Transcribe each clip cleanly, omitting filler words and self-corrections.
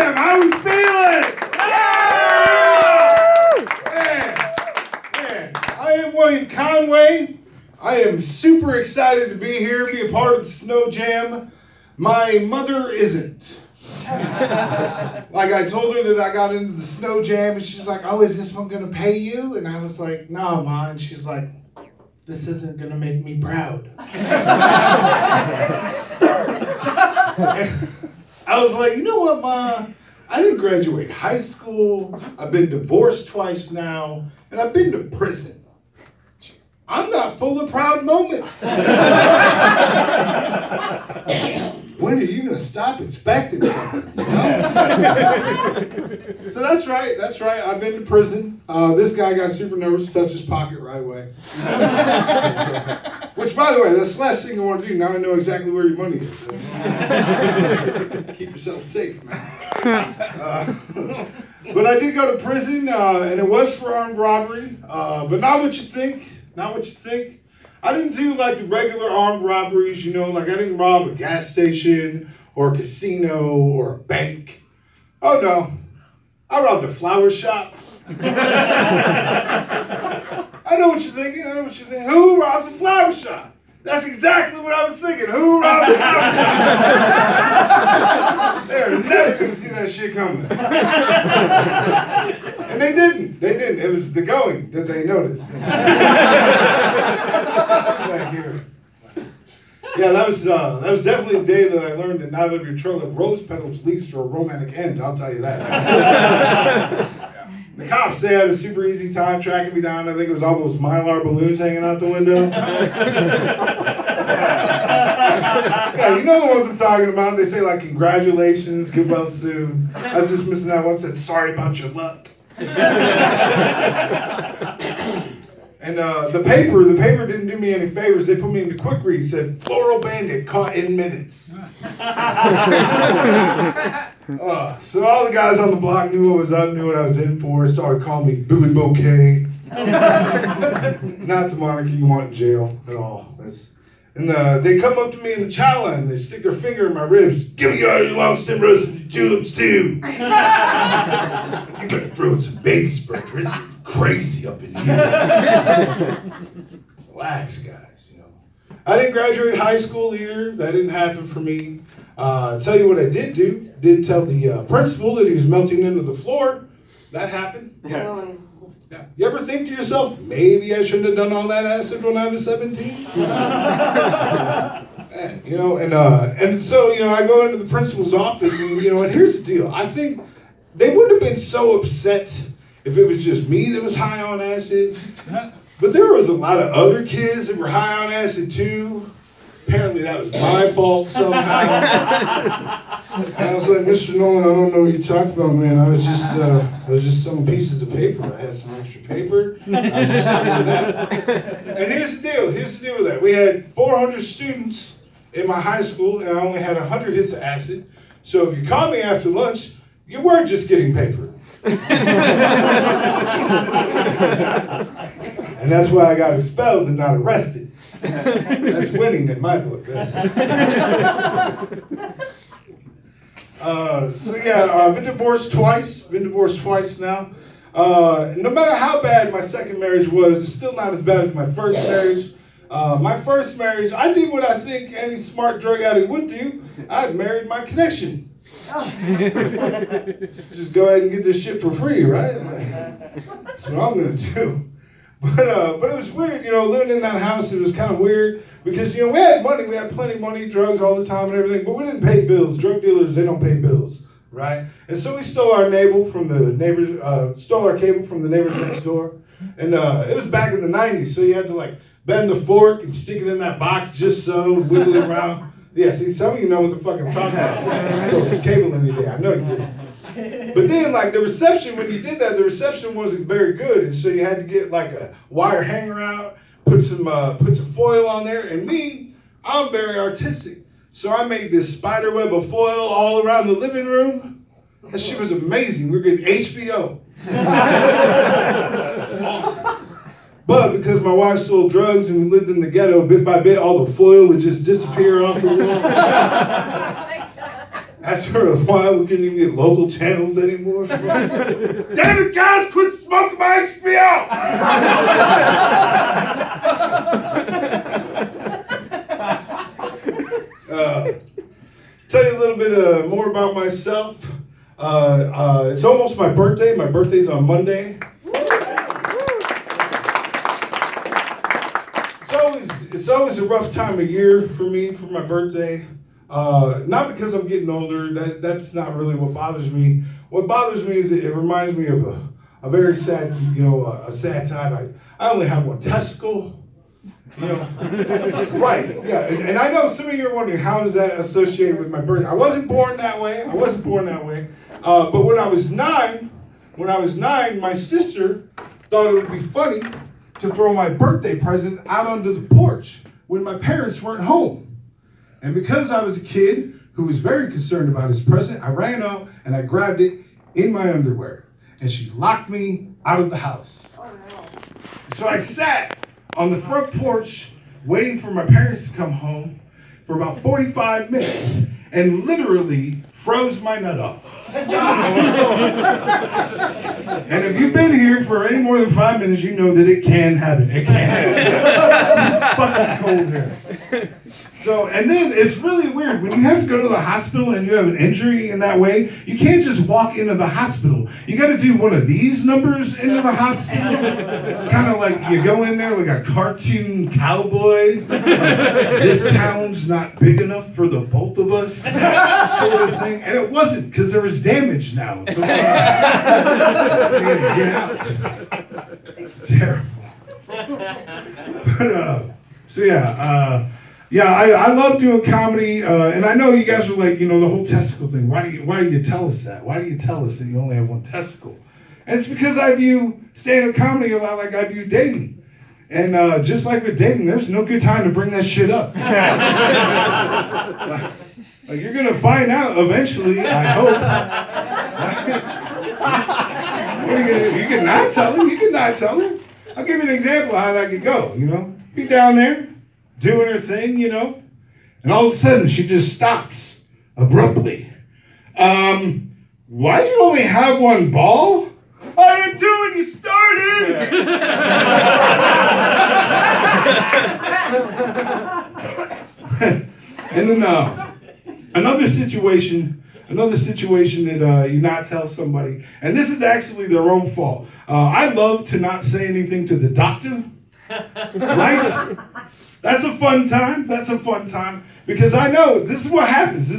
Jam, how we feeling? Man, I am William Conway. I am super excited to be here, be a part of the Sno Jam. My mother isn't. Like I told her that I got into the Sno Jam and she's like, oh, is this one gonna pay you? And I was like, no, Ma. And she's like, this isn't gonna make me proud. I was like, you know what, Ma? I didn't graduate high school. I've been divorced twice now, and I've been to prison. I'm not full of proud moments. When are you gonna stop expecting something? You know? So that's right. I've been to prison. This guy got super nervous, touched his pocket right away. Which, by the way, that's the last thing I want to do. Now I know exactly where your money is. Keep yourself safe, man. But I did go to prison, and it was for armed robbery. But not what you think. Not what you think. I didn't do like the regular armed robberies, you know, like I didn't rob a gas station or a casino or a bank. Oh no, I robbed a flower shop. I know what you're thinking, Who robs a flower shop? That's exactly what I was thinking. Who robs a flower shop? They're never gonna see that shit coming. And they didn't. It was the going that they noticed. Yeah, that was definitely a day that I learned that not every trail of rose petals leads to a romantic end. I'll tell you that. The cops, they had a super easy time tracking me down. I think it was all those Mylar balloons hanging out the window. Yeah, you know the ones I'm talking about. They say like, congratulations, get well soon. I was just missing that one that said, sorry about your luck. And the paper didn't do me any favors. They put me in the quick read. It said, floral bandit caught in minutes. So all the guys on the block knew what was up, knew what I was in for. Started calling me Billy Bouquet. Not the moniker you want in jail at all. And they come up to me in the chow line. They stick their finger in my ribs. Give me all your long stem roses and tulips too. You better throw in some baby spray. It's getting crazy up in here. Relax, guys. You know, I didn't graduate high school either. That didn't happen for me. Tell you what I did do. Did tell the principal that he was melting into the floor. That happened. Yeah. Yeah. You ever think to yourself, maybe I shouldn't have done all that acid when I was 17? You know, and so, you know, I go into the principal's office and, you know, and here's the deal. I think they would have been so upset if it was just me that was high on acid. But there was a lot of other kids that were high on acid too. Apparently that was my fault somehow. And I was like, Mr. Nolan, I don't know what you're talking about, man. I was just selling pieces of paper. I had some extra paper. I was just selling that. And here's the deal with that. We had 400 students in my high school, and I only had 100 hits of acid. So if you called me after lunch, you weren't just getting paper. And that's why I got expelled and not arrested. That's winning in my book. So yeah, I've been divorced twice. Now. No matter how bad my second marriage was, it's still not as bad as my first marriage. My first marriage, I did what I think any smart drug addict would do. I married my connection. Just go ahead and get this shit for free, right? That's what I'm gonna do. But it was weird, you know, living in that house. It was kind of weird because, you know, we had money, we had plenty of money, drugs all the time and everything, but we didn't pay bills. Drug dealers, they don't pay bills, right? And so we stole our cable from the neighbors next door. And it was back in the 90s, so you had to like bend the fork and stick it in that box just so, wiggle it around. Yeah, see, some of you know what the fuck I'm talking about. So if you cable any day, I know you did. But then, like, the reception, when you did that, the reception wasn't very good, and so you had to get, like, a wire hanger out, put some foil on there, and me, I'm very artistic. So I made this spider web of foil all around the living room. That shit was amazing. We were getting HBO. Awesome. But because my wife sold drugs and we lived in the ghetto, bit by bit, all the foil would just disappear off the wall. asked her why we couldn't even get local channels anymore. Damn it, guys, quit smoking my HBO! Tell you a little bit more about myself. It's almost my birthday. My birthday's on Monday. It's always a rough time of year for me for my birthday. Not because I'm getting older. That's not really what bothers me. What bothers me is it reminds me of a very sad, a sad time. I only have one testicle. Right, yeah, and I know some of you are wondering, how does that associate with my birthday? I wasn't born that way, but when I was nine, my sister thought it would be funny to throw my birthday present out onto the porch when my parents weren't home. And because I was a kid who was very concerned about his present, I ran out and I grabbed it in my underwear, and she locked me out of the house. Oh, no. So I sat on the front porch waiting for my parents to come home for about 45 minutes and literally froze my nut off. And if you've been here for any more than 5 minutes, you know that it can happen. It can happen. It's fucking cold here. So, and then it's really weird. When you have to go to the hospital and you have an injury in that way, you can't just walk into the hospital. You got to do one of these numbers into the hospital. Kind of like you go in there like a cartoon cowboy. Like, this town's not big enough for the both of us, sort of thing. And it wasn't, because there was damage now. So we had to get out. It's terrible. But, I love doing comedy, and I know you guys are like, the whole testicle thing. Why do you tell us that? Why do you tell us that you only have one testicle? And it's because I view stand-up comedy a lot like I view dating. And just like with dating, there's no good time to bring that shit up. Like you're gonna find out eventually, I hope. What are you gonna do? You can not tell him. I'll give you an example of how that could go. Be down there doing her thing, and all of a sudden she just stops abruptly. Why do you only have one ball? I didn't do when you started. And then another situation that you not tell somebody, and this is actually their own fault. I love to not say anything to the doctor, right? That's a fun time. Because I know this is what happens.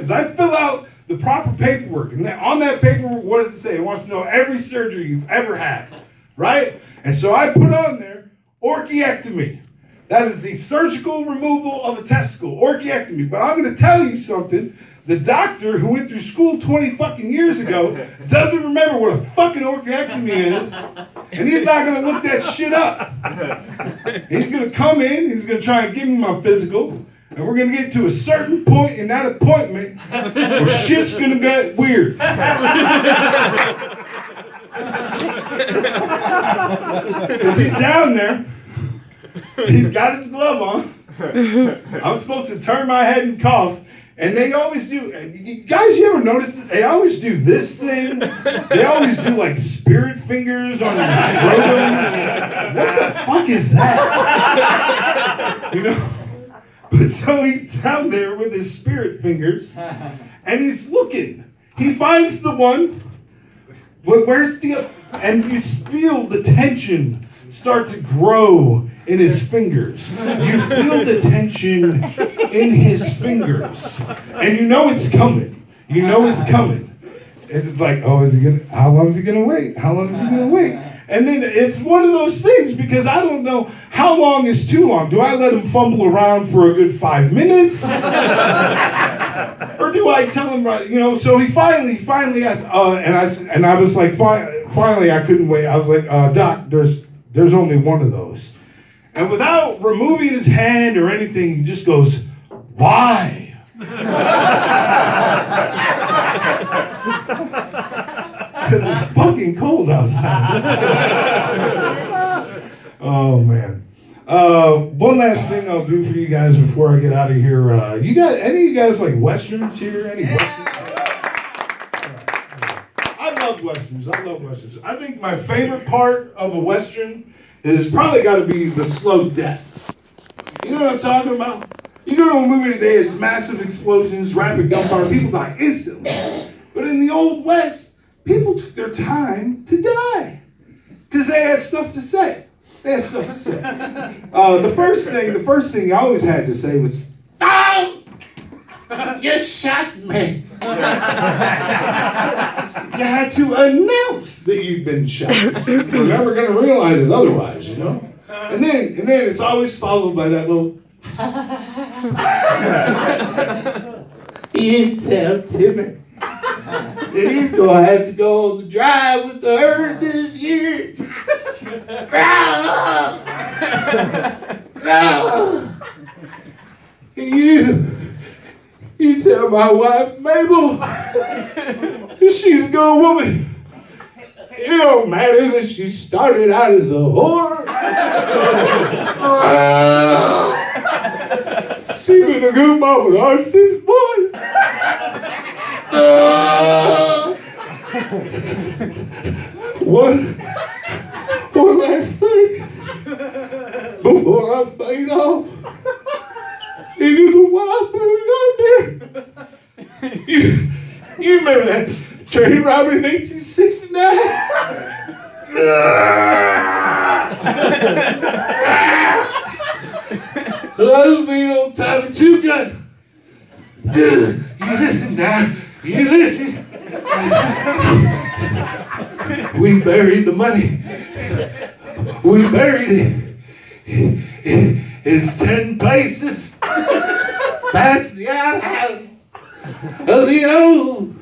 I fill out the proper paperwork. And on that paperwork, what does it say? It wants to know every surgery you've ever had. Right? And so I put on there, orchiectomy. That is the surgical removal of a testicle. Orchiectomy. But I'm going to tell you something. The doctor who went through school 20 fucking years ago doesn't remember what a fucking orchiectomy is, and he's not going to look that shit up. He's going to come in, he's going to try and give me my physical, and we're going to get to a certain point in that appointment where shit's going to get weird. Because he's down there, he's got his glove on, I'm supposed to turn my head and cough. And they always do, guys, you ever notice that they always do this thing? They always do like spirit fingers on your scrotum. What the fuck is that? But so he's down there with his spirit fingers, and he's looking. He finds the one, but where's the other? And you feel the tension start to grow in his fingers. You feel the tension in his fingers. And you know it's coming. It's like, how long is he gonna wait? And then it's one of those things, because I don't know how long is too long. Do I let him fumble around for a good 5 minutes? Or do I tell him, so he finally, and I was like, finally I couldn't wait. I was like, Doc, there's only one of those. And without removing his hand or anything, he just goes, why? Because it's fucking cold outside. Oh, man. One last thing I'll do for you guys before I get out of here. Any of you guys like Westerns here? Any Westerns? love Westerns. I love Westerns. I think my favorite part of a Western is probably got to be the slow death. You know what I'm talking about? You go to a movie today, it's massive explosions, rapid gunfire, people die instantly. But in the Old West, people took their time to die because they had stuff to say. The first thing I always had to say was, "Oh, you shot me." You had to announce that you'd been shot. You're never going to realize it otherwise, you know? And then it's always followed by that little, "You tell Timmy that he's going to have to go on the drive with the herd this year." You tell my wife, Mabel, she's a good woman. It don't matter that she started out as a whore. She been a good mama to our 6 boys. One last thing before I fade off into the wild blue yonder. You remember that train robbery in 1869? Husband on top of 2 guns. You listen now. You listen. We buried the money. We buried it. It's 10 paces past the outhouse of the old